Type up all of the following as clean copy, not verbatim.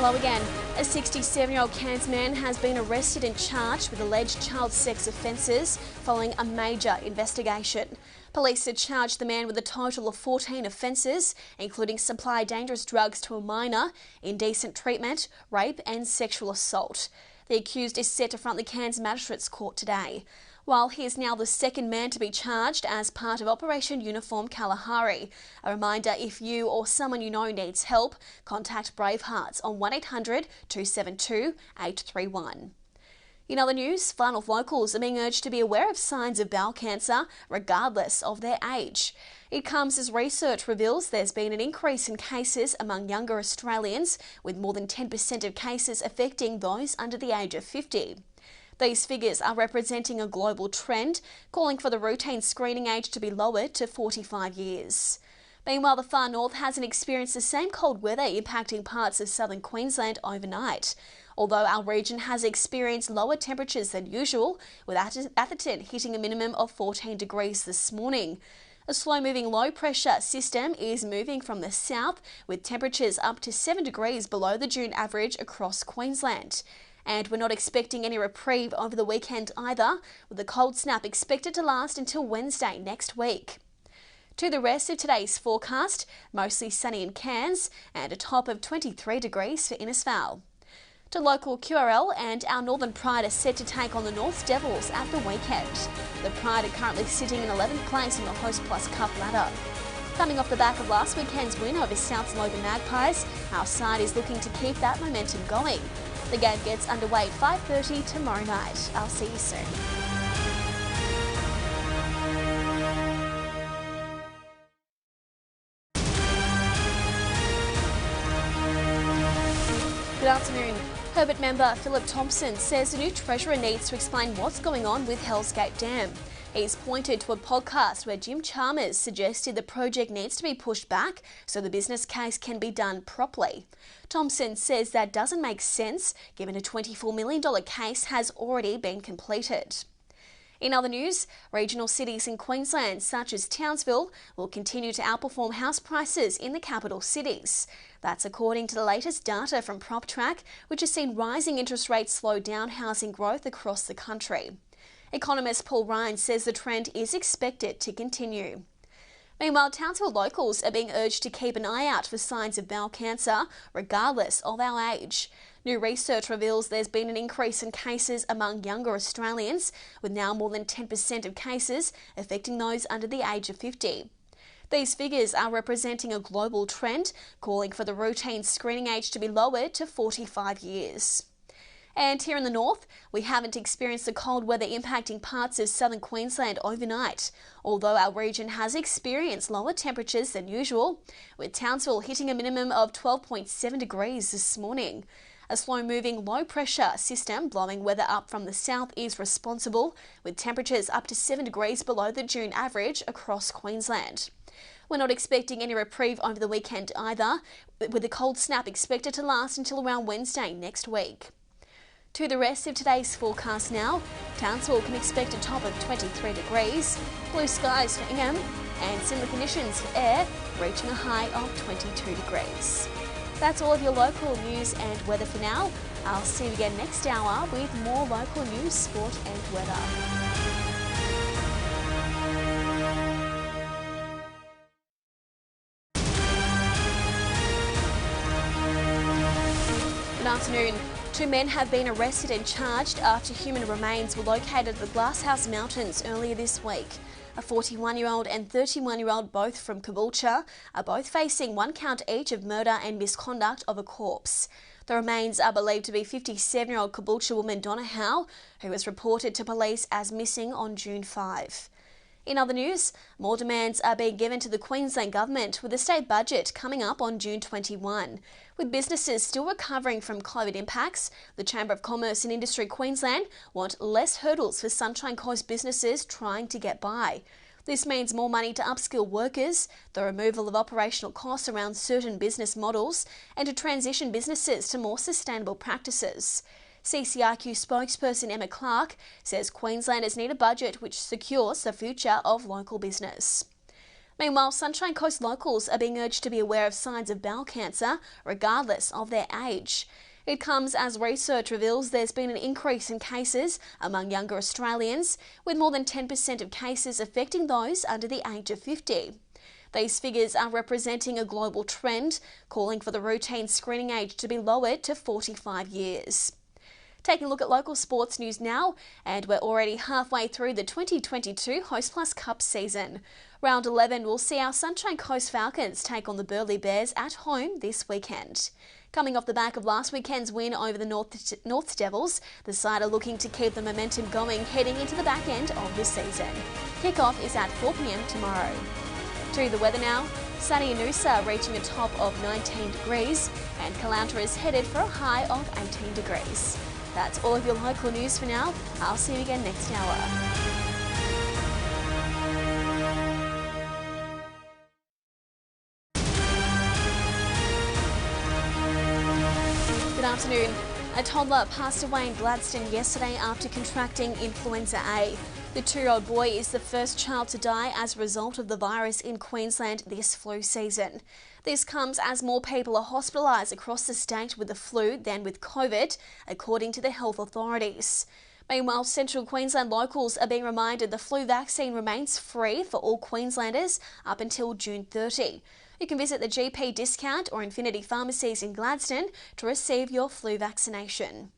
Hello again. A 67-year-old Cairns man has been arrested and charged with alleged child sex offences following a major investigation. Police had charged the man with a total of 14 offences, including supply dangerous drugs to a minor, indecent treatment, rape and sexual assault. The accused is set to front the Cairns Magistrates Court today. While he is now the second man to be charged as part of Operation Uniform Kalahari. A reminder, if you or someone you know needs help, contact Bravehearts on 1800 272 831. In other news, Farnworth locals are being urged to be aware of signs of bowel cancer regardless of their age. It comes as research reveals there's been an increase in cases among younger Australians, with more than 10% of cases affecting those under the age of 50. These figures are representing a global trend, calling for the routine screening age to be lowered to 45 years. Meanwhile, the far north hasn't experienced the same cold weather impacting parts of southern Queensland overnight. Although our region has experienced lower temperatures than usual, with Atherton hitting a minimum of 14 degrees this morning. A slow-moving low-pressure system is moving from the south, with temperatures up to 7 degrees below the June average across Queensland. And we're not expecting any reprieve over the weekend either, with the cold snap expected to last until Wednesday next week. To the rest of today's forecast, mostly sunny in Cairns and a top of 23 degrees for Innisfail. To local QRL, and our Northern Pride are set to take on the North Devils at the weekend. The Pride are currently sitting in 11th place on the Host Plus Cup ladder. Coming off the back of last weekend's win over South's Logan Magpies, our side is looking to keep that momentum going. The game gets underway at 5:30 tomorrow night. I'll see you soon. Good afternoon. Herbert member Philip Thompson says the new Treasurer needs to explain what's going on with Hell's Gate Dam. He's pointed to a podcast where Jim Chalmers suggested the project needs to be pushed back so the business case can be done properly. Thompson says that doesn't make sense given a $24 million case has already been completed. In other news, regional cities in Queensland such as Townsville will continue to outperform house prices in the capital cities. That's according to the latest data from PropTrack, which has seen rising interest rates slow down housing growth across the country. Economist Paul Ryan says the trend is expected to continue. Meanwhile, Townsville locals are being urged to keep an eye out for signs of bowel cancer, regardless of our age. New research reveals there's been an increase in cases among younger Australians, with now more than 10% of cases affecting those under the age of 50. These figures are representing a global trend, calling for the routine screening age to be lowered to 45 years. And here in the north, we haven't experienced the cold weather impacting parts of southern Queensland overnight, although our region has experienced lower temperatures than usual, with Townsville hitting a minimum of 12.7 degrees this morning. A slow-moving low-pressure system blowing weather up from the south is responsible, with temperatures up to 7 degrees below the June average across Queensland. We're not expecting any reprieve over the weekend either, with the cold snap expected to last until around Wednesday next week. To the rest of today's forecast now, Townsville can expect a top of 23 degrees, blue skies for Ingham, and similar conditions for Ayr, reaching a high of 22 degrees. That's all of your local news and weather for now. I'll see you again next hour with more local news, sport and weather. Good afternoon. 2 men have been arrested and charged after human remains were located at the Glasshouse Mountains earlier this week. A 41-year-old and 31-year-old, both from Caboolture, are both facing 1 count each of murder and misconduct of a corpse. The remains are believed to be 57-year-old Caboolture woman Donna Howe, who was reported to police as missing on June 5. In other news, more demands are being given to the Queensland Government with the state budget coming up on June 21. With businesses still recovering from COVID impacts, the Chamber of Commerce and Industry Queensland want less hurdles for Sunshine Coast businesses trying to get by. This means more money to upskill workers, the removal of operational costs around certain business models, and to transition businesses to more sustainable practices. CCIQ spokesperson Emma Clark says Queenslanders need a budget which secures the future of local business. Meanwhile, Sunshine Coast locals are being urged to be aware of signs of bowel cancer, regardless of their age. It comes as research reveals there's been an increase in cases among younger Australians, with more than 10% of cases affecting those under the age of 50. These figures are representing a global trend, calling for the routine screening age to be lowered to 45 years. Taking a look at local sports news now, and we're already halfway through the 2022 Host Plus Cup season. Round 11 will see our Sunshine Coast Falcons take on the Baily Bears at home this weekend. Coming off the back of last weekend's win over the North Devils, the side are looking to keep the momentum going heading into the back end of the season. Kick-off is at 4 p.m. tomorrow. To the weather now, sunny in Noosa reaching a top of 19 degrees, and Caloundra is headed for a high of 18 degrees. That's all of your local news for now. I'll see you again next hour. Good afternoon. A toddler passed away in Gladstone yesterday after contracting influenza A. The 2-year-old boy is the first child to die as a result of the virus in Queensland this flu season. This comes as more people are hospitalised across the state with the flu than with COVID, according to the health authorities. Meanwhile, Central Queensland locals are being reminded the flu vaccine remains free for all Queenslanders up until June 30. You can visit the GP discount or Infinity pharmacies in Gladstone to receive your flu vaccination.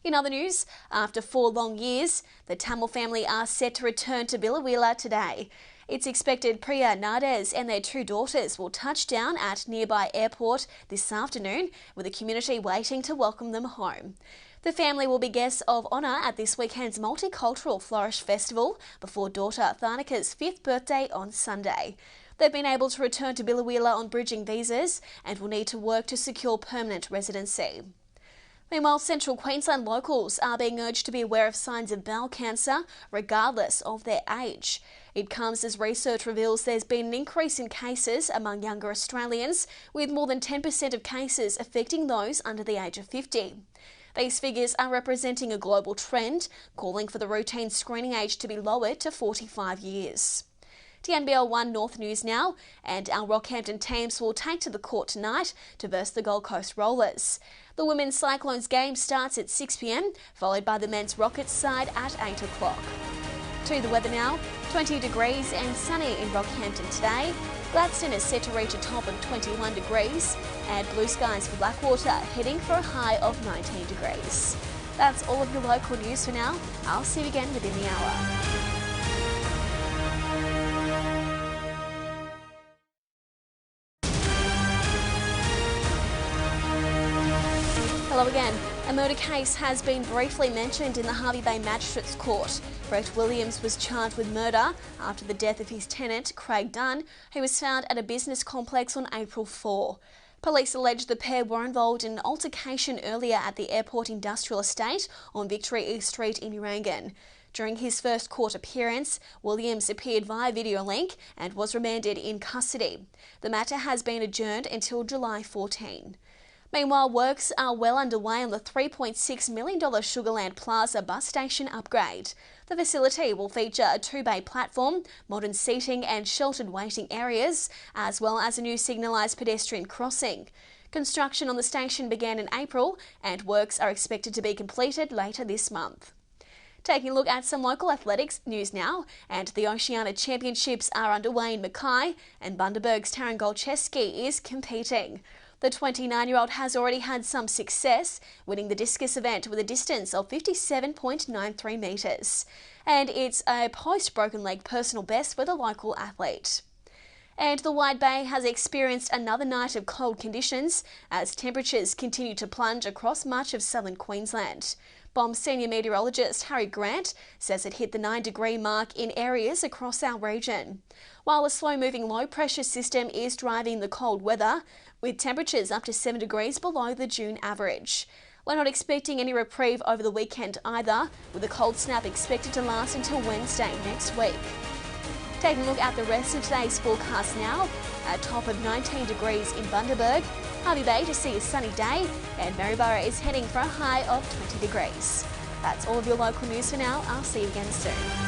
In other news, after 4 long years, the Tamil family are set to return to Billawheeler today. It's expected Priya Nades and their 2 daughters will touch down at nearby airport this afternoon, with the community waiting to welcome them home. The family will be guests of honour at this weekend's Multicultural Flourish Festival before daughter Tharnika's 5th birthday on Sunday. They've been able to return to Billawheeler on bridging visas and will need to work to secure permanent residency. Meanwhile, Central Queensland locals are being urged to be aware of signs of bowel cancer, regardless of their age. It comes as research reveals there's been an increase in cases among younger Australians, with more than 10% of cases affecting those under the age of 50. These figures are representing a global trend, calling for the routine screening age to be lowered to 45 years. To NBL 1 North News now, and our Rockhampton teams will take to the court tonight to verse the Gold Coast Rollers. The Women's Cyclones game starts at 6 p.m, followed by the Men's Rockets side at 8 o'clock. To the weather now, 20 degrees and sunny in Rockhampton today. Gladstone is set to reach a top of 21 degrees, and blue skies for Blackwater heading for a high of 19 degrees. That's all of your local news for now. I'll see you again within the hour. Hello again. A murder case has been briefly mentioned in the Hervey Bay Magistrates Court. Brett Williams was charged with murder after the death of his tenant, Craig Dunn, who was found at a business complex on April 4. Police allege the pair were involved in an altercation earlier at the Airport Industrial Estate on Victoria East Street in Urangan. During his first court appearance, Williams appeared via video link and was remanded in custody. The matter has been adjourned until July 14. Meanwhile, works are well underway on the $3.6 million Sugarland Plaza bus station upgrade. The facility will feature a 2-bay platform, modern seating and sheltered waiting areas, as well as a new signalised pedestrian crossing. Construction on the station began in April, and works are expected to be completed later this month. Taking a look at some local athletics news now, and the Oceania Championships are underway in Mackay, and Bundaberg's Taryn Golcheski is competing. The 29-year-old has already had some success, winning the discus event with a distance of 57.93 metres. And it's a post-broken leg personal best for the local athlete. And the Wide Bay has experienced another night of cold conditions as temperatures continue to plunge across much of southern Queensland. BOM senior meteorologist Harry Grant says it hit the 9-degree mark in areas across our region. While a slow-moving low-pressure system is driving the cold weather, with temperatures up to 7 degrees below the June average. We're not expecting any reprieve over the weekend either, with the cold snap expected to last until Wednesday next week. Taking a look at the rest of today's forecast now, a top of 19 degrees in Bundaberg, Hervey Bay to see a sunny day, and Maryborough is heading for a high of 20 degrees. That's all of your local news for now. I'll see you again soon.